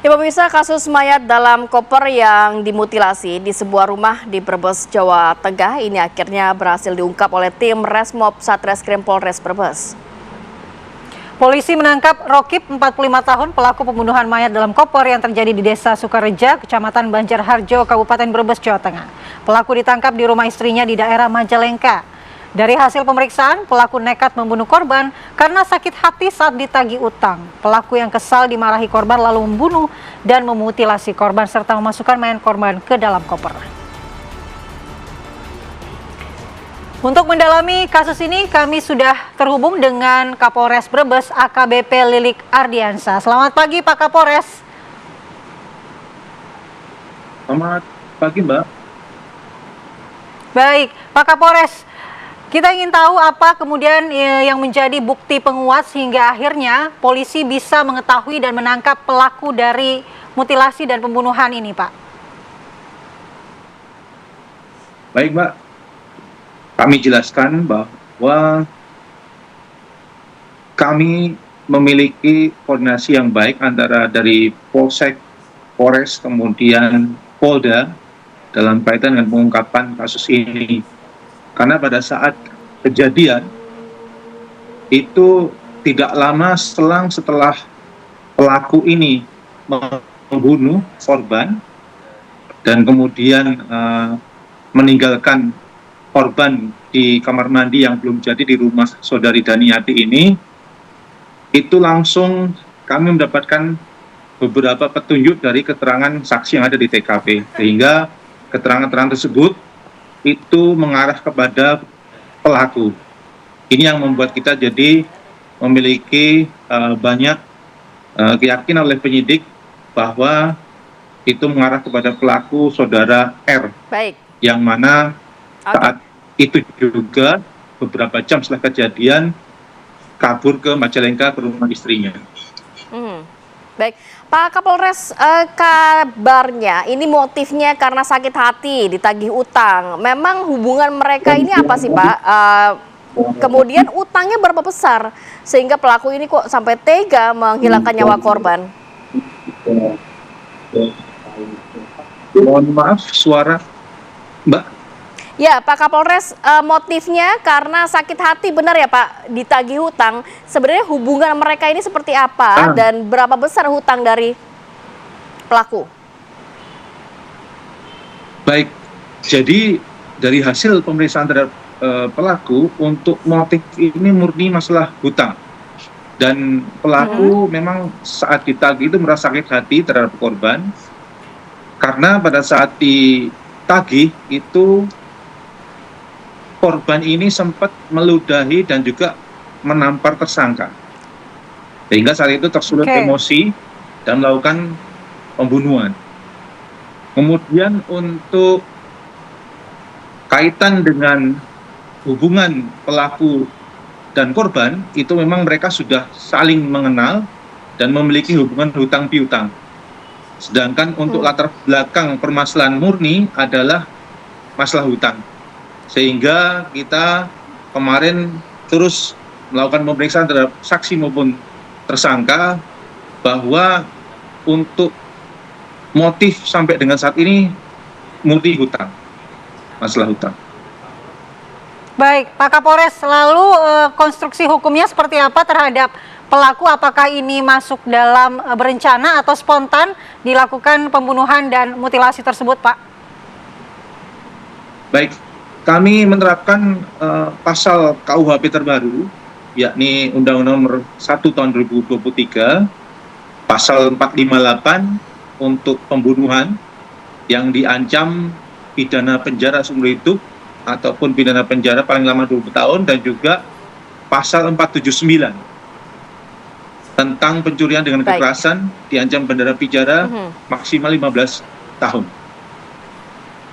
Ya pemirsa, kasus mayat dalam koper yang dimutilasi di sebuah rumah di Brebes, Jawa Tengah ini akhirnya berhasil diungkap oleh tim Resmob Satreskrim Polres Brebes. Polisi menangkap Rokib, 45 tahun, pelaku pembunuhan mayat dalam koper yang terjadi di Desa Sukareja, Kecamatan Banjarharjo, Kabupaten Brebes, Jawa Tengah. Pelaku ditangkap di rumah istrinya di daerah Majalengka. Dari hasil pemeriksaan, pelaku nekat membunuh korban karena sakit hati saat ditagih utang. Pelaku yang kesal dimarahi korban lalu membunuh dan memutilasi korban serta memasukkan mayat korban ke dalam koper. Untuk mendalami kasus ini, kami sudah terhubung dengan Kapolres Brebes AKBP Lili Ardiansyah. Selamat pagi Pak Kapolres. Selamat pagi Mbak. Baik, Pak Kapolres. Kita ingin tahu apa kemudian yang menjadi bukti penguat sehingga akhirnya polisi bisa mengetahui dan menangkap pelaku dari mutilasi dan pembunuhan ini, Pak. Baik Mbak, kami jelaskan bahwa kami memiliki koordinasi yang baik antara dari Polsek, Polres, kemudian Polda dalam kaitan dengan pengungkapan kasus ini. Karena pada saat kejadian itu tidak lama setelah pelaku ini membunuh korban dan kemudian meninggalkan korban di kamar mandi yang belum jadi di rumah saudari Daniati ini, itu langsung kami mendapatkan beberapa petunjuk dari keterangan saksi yang ada di TKP, sehingga keterangan-keterangan tersebut itu mengarah kepada pelaku. Ini yang membuat kita jadi memiliki banyak keyakinan oleh penyidik bahwa itu mengarah kepada pelaku saudara R. Baik. Yang mana saat itu juga beberapa jam setelah kejadian kabur ke Majalengka ke rumah istrinya. Baik, Pak Kapolres, kabarnya ini motifnya karena sakit hati, ditagih utang. Memang hubungan mereka ini apa sih Pak? Kemudian utangnya berapa besar sehingga pelaku ini kok sampai tega menghilangkan nyawa korban? Mohon maaf, suara Mbak. Ya, Pak Kapolres, motifnya karena sakit hati, benar ya Pak, ditagih hutang. Sebenarnya hubungan mereka ini seperti apa dan berapa besar hutang dari pelaku? Baik, jadi dari hasil pemeriksaan terhadap pelaku, untuk motif ini murni masalah hutang. Dan pelaku memang saat ditagih itu merasa sakit hati terhadap korban, karena pada saat ditagih itu korban ini sempat meludahi dan juga menampar tersangka, sehingga saat itu tersulut emosi dan melakukan pembunuhan. Kemudian untuk kaitan dengan hubungan pelaku dan korban, itu memang mereka sudah saling mengenal dan memiliki hubungan hutang piutang. Sedangkan untuk latar belakang permasalahan murni adalah masalah hutang. Sehingga kita kemarin terus melakukan pemeriksaan terhadap saksi maupun tersangka bahwa untuk motif sampai dengan saat ini murni hutang, masalah hutang. Baik, Pak Kapolres, lalu konstruksi hukumnya seperti apa terhadap pelaku? Apakah ini masuk dalam berencana atau spontan dilakukan pembunuhan dan mutilasi tersebut, Pak? Baik. Kami menerapkan pasal KUHP terbaru, yakni Undang-Undang Nomor 1 Tahun 2023, pasal 458 untuk pembunuhan yang diancam pidana penjara seumur hidup ataupun pidana penjara paling lama 20 tahun, dan juga pasal 479 tentang pencurian dengan kekerasan diancam penjara maksimal 15 tahun.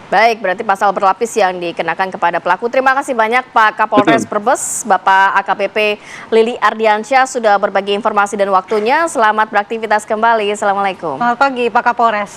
Baik, berarti pasal berlapis yang dikenakan kepada pelaku. Terima kasih banyak Pak Kapolres Brebes, Bapak AKBP Lili Ardiansyah sudah berbagi informasi dan waktunya. Selamat beraktivitas kembali. Assalamualaikum. Selamat pagi Pak Kapolres.